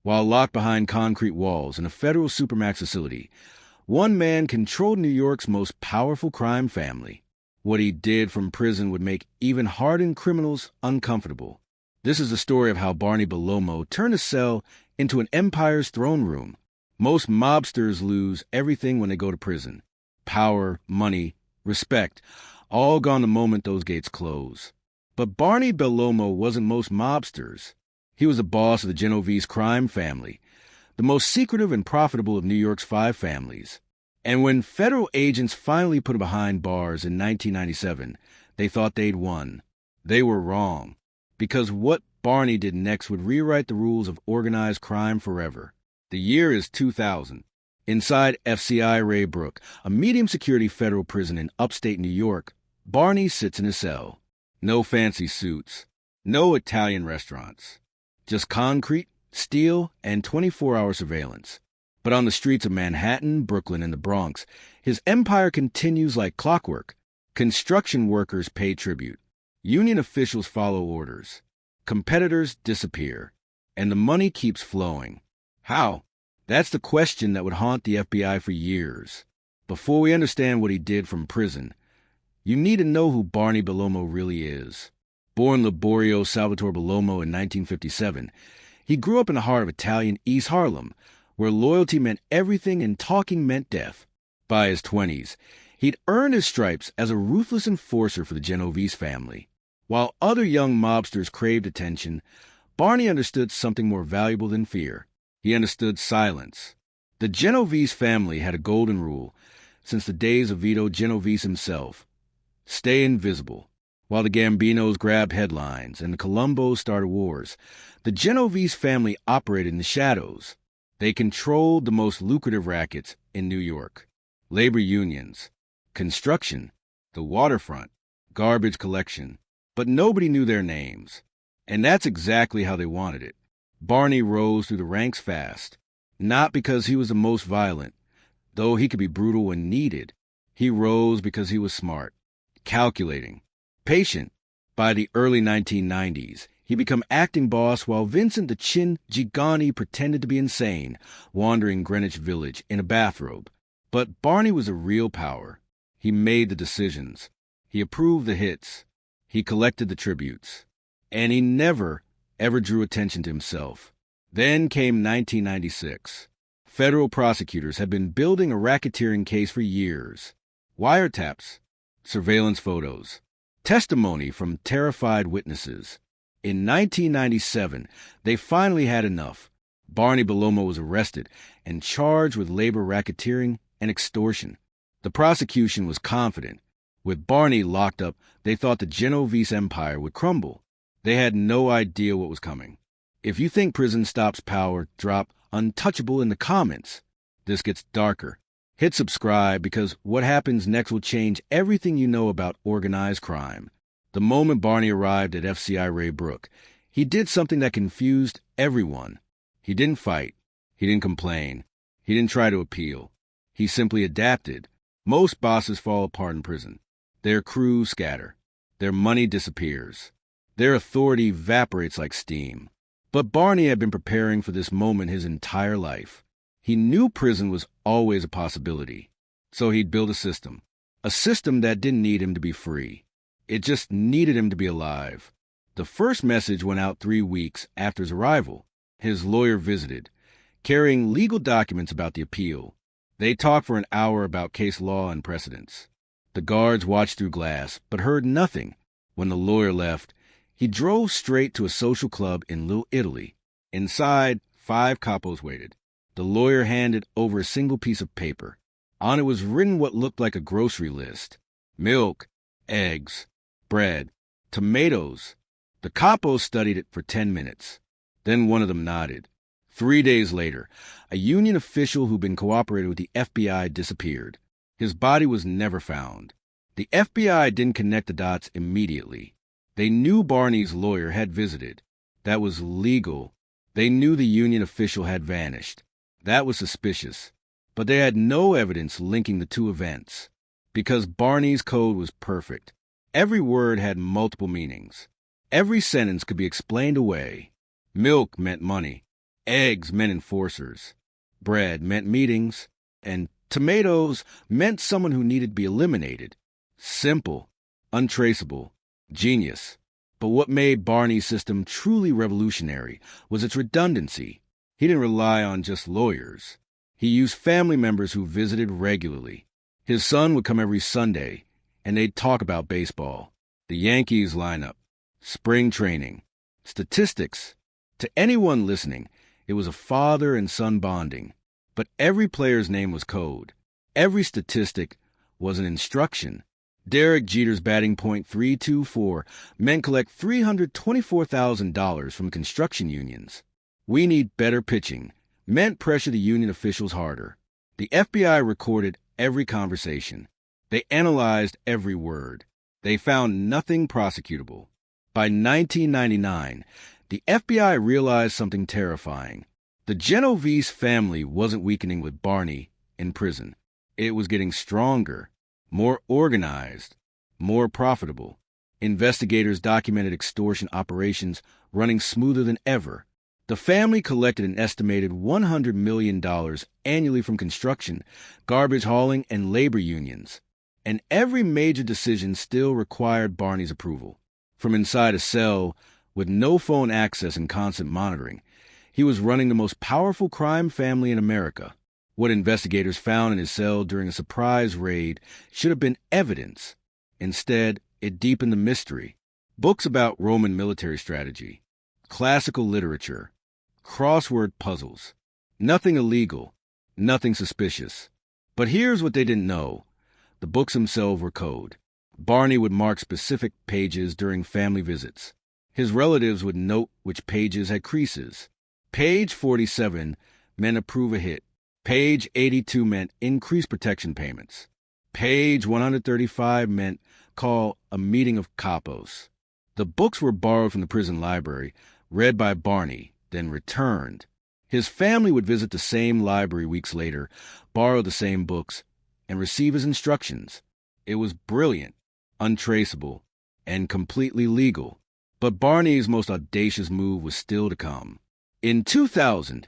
While locked behind concrete walls in a federal supermax facility, one man controlled New York's most powerful crime family. What he did from prison would make even hardened criminals uncomfortable. This is the story of how Barney Bellomo turned a cell into an empire's throne room. Most mobsters lose everything when they go to prison. Power, money, respect, all gone the moment those gates close. But Barney Bellomo wasn't most mobsters. He was the boss of the Genovese crime family, the most secretive and profitable of New York's 5 families. And when federal agents finally put him behind bars in 1997, they thought they'd won. They were wrong, because what Barney did next would rewrite the rules of organized crime forever. The year is 2000. Inside FCI Raybrook, a medium-security federal prison in upstate New York, Barney sits in his cell. No fancy suits, no Italian restaurants, just concrete, steel, and 24-hour surveillance. But on the streets of Manhattan, Brooklyn, and the Bronx, his empire continues like clockwork. Construction workers pay tribute. Union officials follow orders. Competitors disappear. And the money keeps flowing. How? That's the question that would haunt the FBI for years. Before we understand what he did from prison, you need to know who Barney Bellomo really is. Born Liborio Salvatore Bellomo in 1957, he grew up in the heart of Italian East Harlem, where loyalty meant everything and talking meant death. By his 20s, he'd earned his stripes as a ruthless enforcer for the Genovese family. While other young mobsters craved attention, Barney understood something more valuable than fear. He understood silence. The Genovese family had a golden rule since the days of Vito Genovese himself. Stay invisible. While the Gambinos grabbed headlines and the Colombos started wars, the Genovese family operated in the shadows. They controlled the most lucrative rackets in New York. Labor unions, construction, the waterfront, garbage collection. But nobody knew their names. And that's exactly how they wanted it. Barney rose through the ranks fast, not because he was the most violent, though he could be brutal when needed. He rose because he was smart, calculating, patient. By the early 1990s, he became acting boss while Vincent the Chin Gigani pretended to be insane, wandering Greenwich Village in a bathrobe. But Barney was a real power. He made the decisions. He approved the hits. He collected the tributes. And he never, ever drew attention to himself. Then came 1996. Federal prosecutors had been building a racketeering case for years. Wiretaps, surveillance photos, testimony from terrified witnesses. In 1997, they finally had enough. Barney Bellomo was arrested and charged with labor racketeering and extortion. The prosecution was confident. With Barney locked up, they thought the Genovese empire would crumble. They had no idea what was coming. If you think prison stops power, drop untouchable in the comments. This gets darker. Hit subscribe because what happens next will change everything you know about organized crime. The moment Barney arrived at FCI Raybrook, he did something that confused everyone. He didn't fight. He didn't complain. He didn't try to appeal. He simply adapted. Most bosses fall apart in prison. Their crews scatter. Their money disappears. Their authority evaporates like steam. But Barney had been preparing for this moment his entire life. He knew prison was always a possibility. So he'd built a system that didn't need him to be free. It just needed him to be alive. The first message went out 3 weeks after his arrival. His lawyer visited, carrying legal documents about the appeal. They talked for an hour about case law and precedents. The guards watched through glass, but heard nothing. When the lawyer left, he drove straight to a social club in Little Italy. Inside, 5 capos waited. The lawyer handed over a single piece of paper. On it was written what looked like a grocery list. Milk, eggs, bread, tomatoes. The capos studied it for 10 minutes. Then one of them nodded. 3 days later, a union official who'd been cooperating with the FBI disappeared. His body was never found. The FBI didn't connect the dots immediately. They knew Barney's lawyer had visited. That was legal. They knew the union official had vanished. That was suspicious. But they had no evidence linking the two events. Because Barney's code was perfect. Every word had multiple meanings. Every sentence could be explained away. Milk meant money. Eggs meant enforcers. Bread meant meetings. And tomatoes meant someone who needed to be eliminated. Simple, untraceable, genius. But what made Barney's system truly revolutionary was its redundancy. He didn't rely on just lawyers. He used family members who visited regularly. His son would come every Sunday, and they'd talk about baseball, the Yankees lineup, spring training, statistics. To anyone listening, it was a father and son bonding. But every player's name was code. Every statistic was an instruction. Derek Jeter's batting point .324 meant collect $324,000 from construction unions. We need better pitching meant pressure the union officials harder. The FBI recorded every conversation. They analyzed every word. They found nothing prosecutable. By 1999, the FBI realized something terrifying. The Genovese family wasn't weakening with Barney in prison. It was getting stronger, more organized, more profitable. Investigators documented extortion operations running smoother than ever. The family collected an estimated $100 million annually from construction, garbage hauling, and labor unions. And every major decision still required Barney's approval. From inside a cell, with no phone access and constant monitoring, he was running the most powerful crime family in America. What investigators found in his cell during a surprise raid should have been evidence. Instead, it deepened the mystery. Books about Roman military strategy, classical literature, crossword puzzles. Nothing illegal, nothing suspicious. But here's what they didn't know. The books themselves were code. Barney would mark specific pages during family visits. His relatives would note which pages had creases. Page 47 meant approve a hit. Page 82 meant increase protection payments. Page 135 meant call a meeting of capos. The books were borrowed from the prison library, read by Barney, then returned. His family would visit the same library weeks later, borrow the same books, and receive his instructions. It was brilliant, untraceable, and completely legal. But Barney's most audacious move was still to come. In 2000,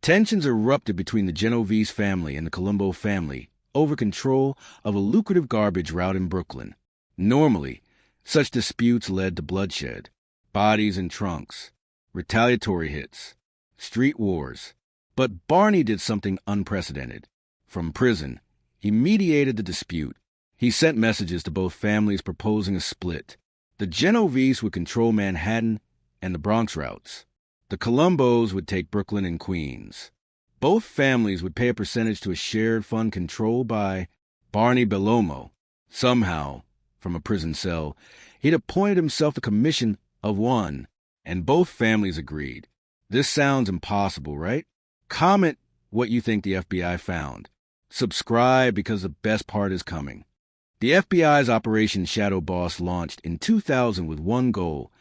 tensions erupted between the Genovese family and the Colombo family over control of a lucrative garbage route in Brooklyn. Normally, such disputes led to bloodshed, bodies in trunks, retaliatory hits, street wars. But Barney did something unprecedented. From prison, he mediated the dispute. He sent messages to both families proposing a split. The Genovese would control Manhattan and the Bronx routes. The Colombos would take Brooklyn and Queens. Both families would pay a percentage to a shared fund controlled by Barney Bellomo. Somehow, from a prison cell, he'd appointed himself the commission of one, and both families agreed. This sounds impossible, right? Comment what you think the FBI found. Subscribe because the best part is coming. The FBI's Operation Shadow Boss launched in 2000 with one goal: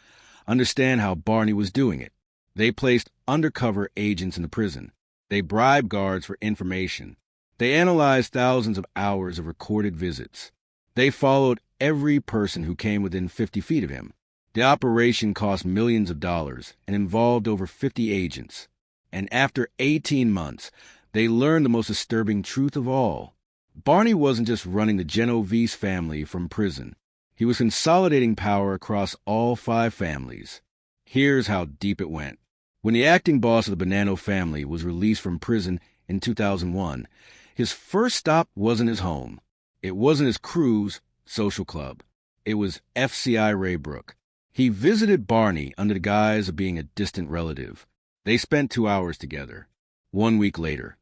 understand how Barney was doing it. They placed undercover agents in the prison. They bribed guards for information. They analyzed thousands of hours of recorded visits. They followed every person who came within 50 feet of him. The operation cost millions of dollars and involved over 50 agents. And after 18 months, they learned the most disturbing truth of all. Barney wasn't just running the Genovese family from prison. He was consolidating power across all 5 families. Here's how deep it went. When the acting boss of the Bonanno family was released from prison in 2001, his first stop wasn't his home. It wasn't his crew's social club. It was FCI Raybrook. He visited Barney under the guise of being a distant relative. They spent 2 hours together. 1 week later,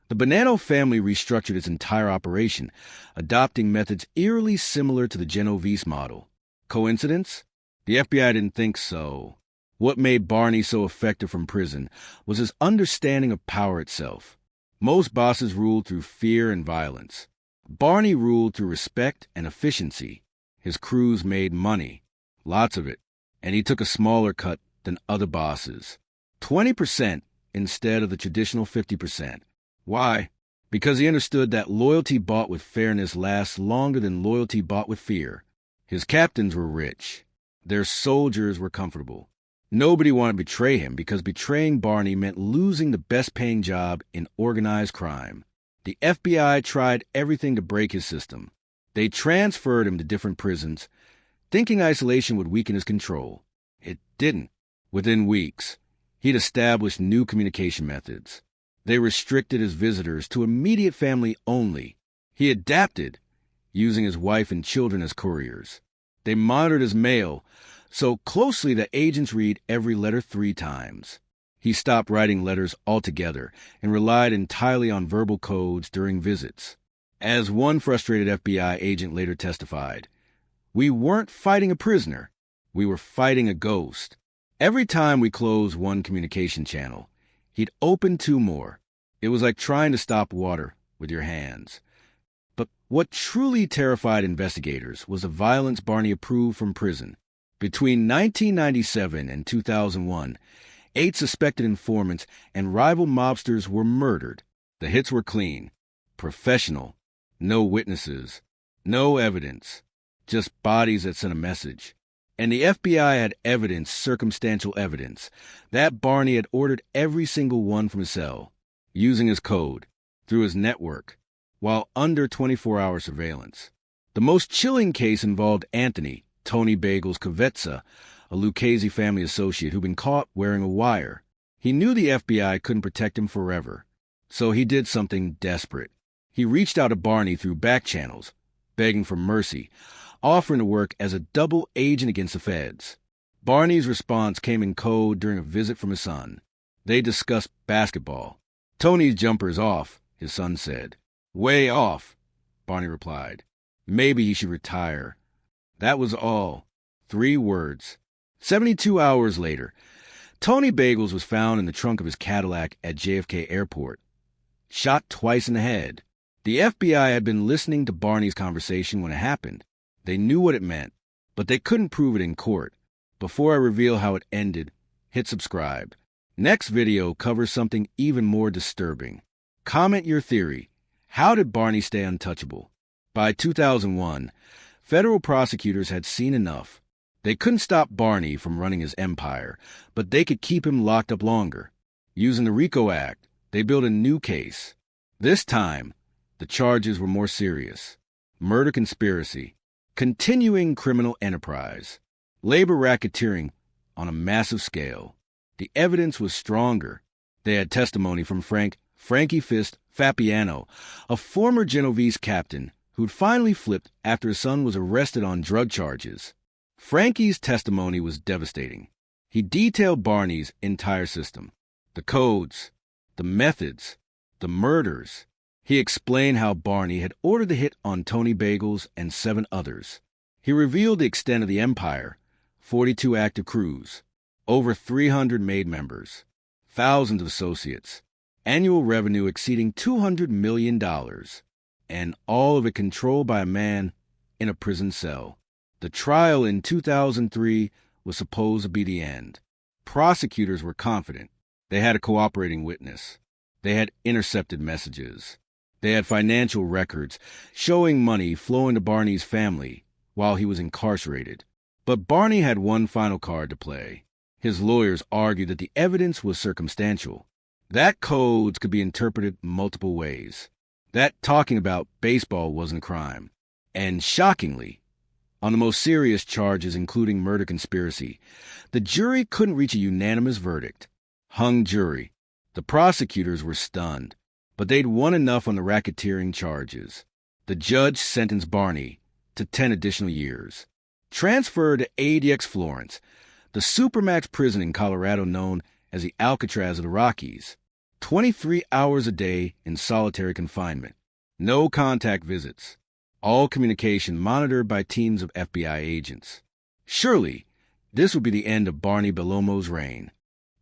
the Bonanno family restructured its entire operation, adopting methods eerily similar to the Genovese model. Coincidence? The FBI didn't think so. What made Barney so effective from prison was his understanding of power itself. Most bosses ruled through fear and violence. Barney ruled through respect and efficiency. His crews made money, lots of it, and he took a smaller cut than other bosses. 20% instead of the traditional 50%. Why? Because he understood that loyalty bought with fairness lasts longer than loyalty bought with fear. His captains were rich. Their soldiers were comfortable. Nobody wanted to betray him because betraying Barney meant losing the best-paying job in organized crime. The FBI tried everything to break his system. They transferred him to different prisons, thinking isolation would weaken his control. It didn't. Within weeks, he'd established new communication methods. They restricted his visitors to immediate family only. He adapted, using his wife and children as couriers. They monitored his mail so closely that agents read every letter 3 times. He stopped writing letters altogether and relied entirely on verbal codes during visits. As one frustrated FBI agent later testified, "We weren't fighting a prisoner. We were fighting a ghost. Every time we closed one communication channel, he'd open 2 more. It was like trying to stop water with your hands." But what truly terrified investigators was the violence Barney approved from prison. Between 1997 and 2001, 8 suspected informants and rival mobsters were murdered. The hits were clean, professional, no witnesses, no evidence, just bodies that sent a message. And the FBI had evidence, circumstantial evidence, that Barney had ordered every single one from his cell, using his code, through his network, while under 24-hour surveillance. The most chilling case involved Anthony, Tony Bagels Kvetsa, a Lucchese family associate who'd been caught wearing a wire. He knew the FBI couldn't protect him forever, so he did something desperate. He reached out to Barney through back channels, begging for mercy, offering to work as a double agent against the feds. Barney's response came in code during a visit from his son. They discussed basketball. "Tony's jumper's off," his son said. "Way off," Barney replied. "Maybe he should retire." That was all. 3 words. 72 hours later, Tony Bagels was found in the trunk of his Cadillac at JFK Airport, shot twice in the head. The FBI had been listening to Barney's conversation when it happened. They knew what it meant, but they couldn't prove it in court. Before I reveal how it ended, hit subscribe. Next video covers something even more disturbing. Comment your theory. How did Barney stay untouchable? By 2001, federal prosecutors had seen enough. They couldn't stop Barney from running his empire, but they could keep him locked up longer. Using the RICO Act, they built a new case. This time, the charges were more serious. Murder conspiracy, continuing criminal enterprise, labor racketeering on a massive scale. The evidence was stronger. They had testimony from Frankie Fist Fapiano, a former Genovese captain who'd finally flipped after his son was arrested on drug charges. Frankie's testimony was devastating. He detailed Barney's entire system, the codes, the methods, the murders. He explained how Barney had ordered the hit on Tony Bagels and 7 others. He revealed the extent of the empire, 42 active crews, over 300 made members, thousands of associates, annual revenue exceeding $200 million, and all of it controlled by a man in a prison cell. The trial in 2003 was supposed to be the end. Prosecutors were confident. They had a cooperating witness. They had intercepted messages. They had financial records showing money flowing to Barney's family while he was incarcerated. But Barney had one final card to play. His lawyers argued that the evidence was circumstantial, that codes could be interpreted multiple ways, that talking about baseball wasn't a crime. And shockingly, on the most serious charges, including murder conspiracy, the jury couldn't reach a unanimous verdict. Hung jury. The prosecutors were stunned, but they'd won enough on the racketeering charges. The judge sentenced Barney to 10 additional years. Transferred to ADX Florence, the supermax prison in Colorado known as the Alcatraz of the Rockies. 23 hours a day in solitary confinement. No contact visits. All communication monitored by teams of FBI agents. Surely, this would be the end of Barney Bellomo's reign.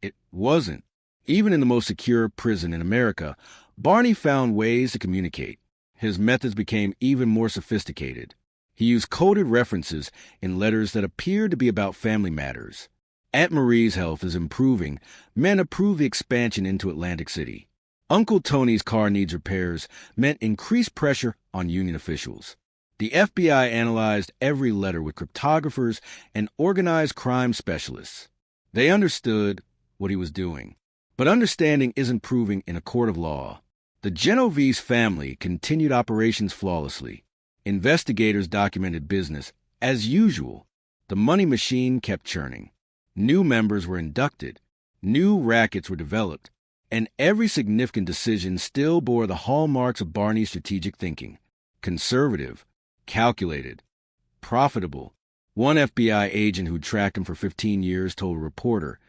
It wasn't. Even in the most secure prison in America, Barney found ways to communicate. His methods became even more sophisticated. He used coded references in letters that appeared to be about family matters. Aunt Marie's health is improving. Men approved the expansion into Atlantic City. Uncle Tony's car needs repairs meant increased pressure on union officials. The FBI analyzed every letter with cryptographers and organized crime specialists. They understood what he was doing. But understanding isn't proving in a court of law. The Genovese family continued operations flawlessly. Investigators documented business as usual. The money machine kept churning. New members were inducted. New rackets were developed. And every significant decision still bore the hallmarks of Barney's strategic thinking. Conservative, calculated, profitable. One FBI agent who tracked him for 15 years told a reporter,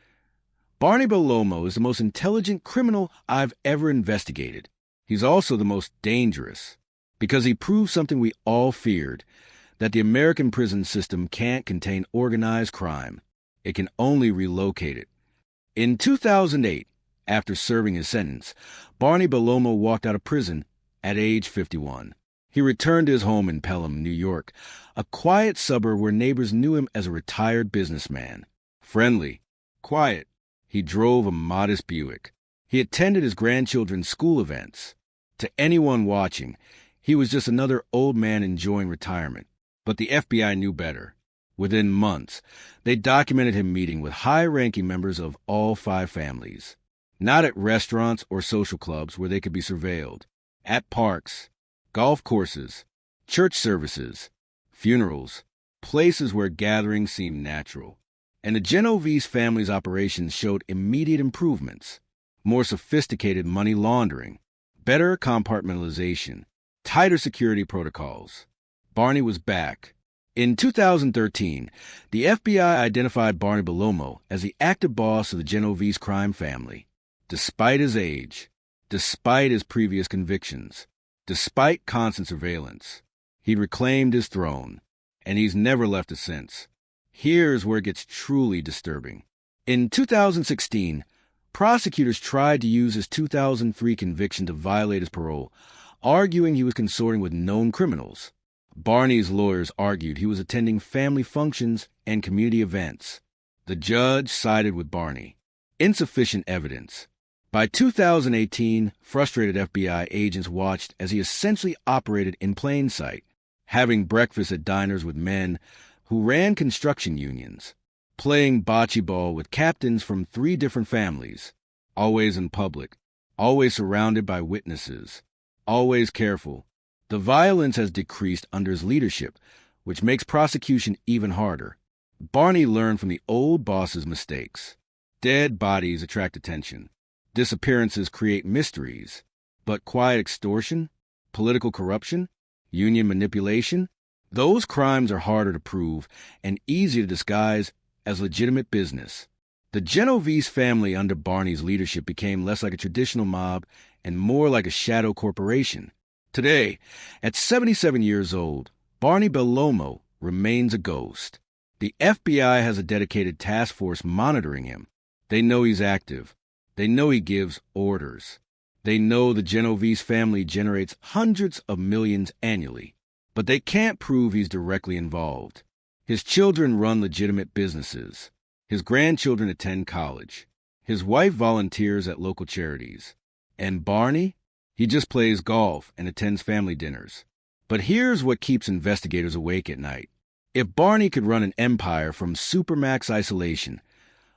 "Barney Bellomo is the most intelligent criminal I've ever investigated. He's also the most dangerous, because he proved something we all feared, that the American prison system can't contain organized crime. It can only relocate it." In 2008, after serving his sentence, Barney Bellomo walked out of prison at age 51. He returned to his home in Pelham, New York, a quiet suburb where neighbors knew him as a retired businessman. Friendly, quiet. He drove a modest Buick. He attended his grandchildren's school events. To anyone watching, he was just another old man enjoying retirement. But the FBI knew better. Within months, they documented him meeting with high-ranking members of all 5 families. Not at restaurants or social clubs where they could be surveilled. At parks, golf courses, church services, funerals, places where gatherings seemed natural. And the Genovese family's operations showed immediate improvements. More sophisticated money laundering, better compartmentalization, tighter security protocols. Barney was back. In 2013, the FBI identified Barney Bellomo as the active boss of the Genovese crime family. Despite his age, despite his previous convictions, despite constant surveillance, he reclaimed his throne, and he's never left it since. Here's where it gets truly disturbing. In 2016, prosecutors tried to use his 2003 conviction to violate his parole, arguing he was consorting with known criminals. Barney's lawyers argued he was attending family functions and community events. The judge sided with Barney. Insufficient evidence. By 2018, frustrated FBI agents watched as he essentially operated in plain sight, having breakfast at diners with men who ran construction unions, playing bocce ball with captains from 3 different families, always in public, always surrounded by witnesses, always careful. The violence has decreased under his leadership, which makes prosecution even harder. Barney learned from the old boss's mistakes. Dead bodies attract attention. Disappearances create mysteries. But quiet extortion, political corruption, union manipulation, those crimes are harder to prove and easier to disguise as legitimate business. The Genovese family under Barney's leadership became less like a traditional mob and more like a shadow corporation. Today, at 77 years old, Barney Bellomo remains a ghost. The FBI has a dedicated task force monitoring him. They know he's active. They know he gives orders. They know the Genovese family generates hundreds of millions annually. But they can't prove he's directly involved. His children run legitimate businesses. His grandchildren attend college. His wife volunteers at local charities. And Barney? He just plays golf and attends family dinners. But here's what keeps investigators awake at night. If Barney could run an empire from supermax isolation,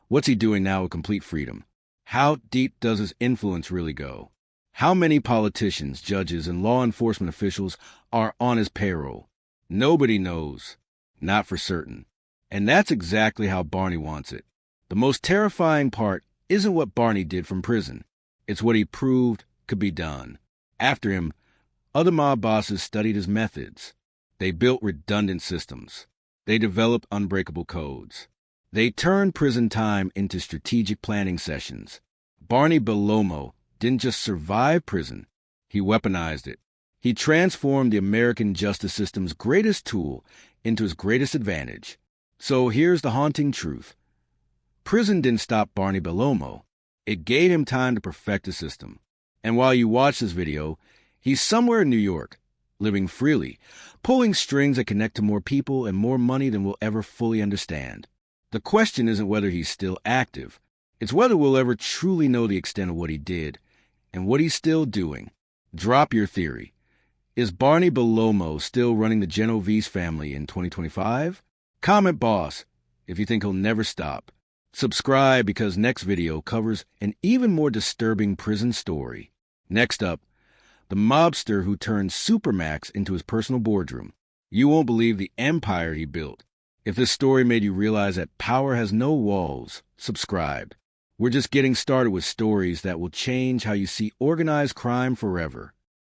what's he doing now with complete freedom? How deep does his influence really go? How many politicians, judges, and law enforcement officials are on his payroll? Nobody knows. Not for certain. And that's exactly how Barney wants it. The most terrifying part isn't what Barney did from prison. It's what he proved could be done. After him, other mob bosses studied his methods. They built redundant systems. They developed unbreakable codes. They turned prison time into strategic planning sessions. Barney Bellomo didn't just survive prison, he weaponized it. He transformed the American justice system's greatest tool into his greatest advantage. So here's the haunting truth. Prison didn't stop Barney Bellomo. It gave him time to perfect the system. And while you watch this video, he's somewhere in New York, living freely, pulling strings that connect to more people and more money than we'll ever fully understand. The question isn't whether he's still active. It's whether we'll ever truly know the extent of what he did and what he's still doing. Drop your theory. Is Barney Bellomo still running the Genovese family in 2025? Comment boss if you think he'll never stop. Subscribe because next video covers an even more disturbing prison story. Next up, the mobster who turned Supermax into his personal boardroom. You won't believe the empire he built. If this story made you realize that power has no walls, subscribe. We're just getting started with stories that will change how you see organized crime forever.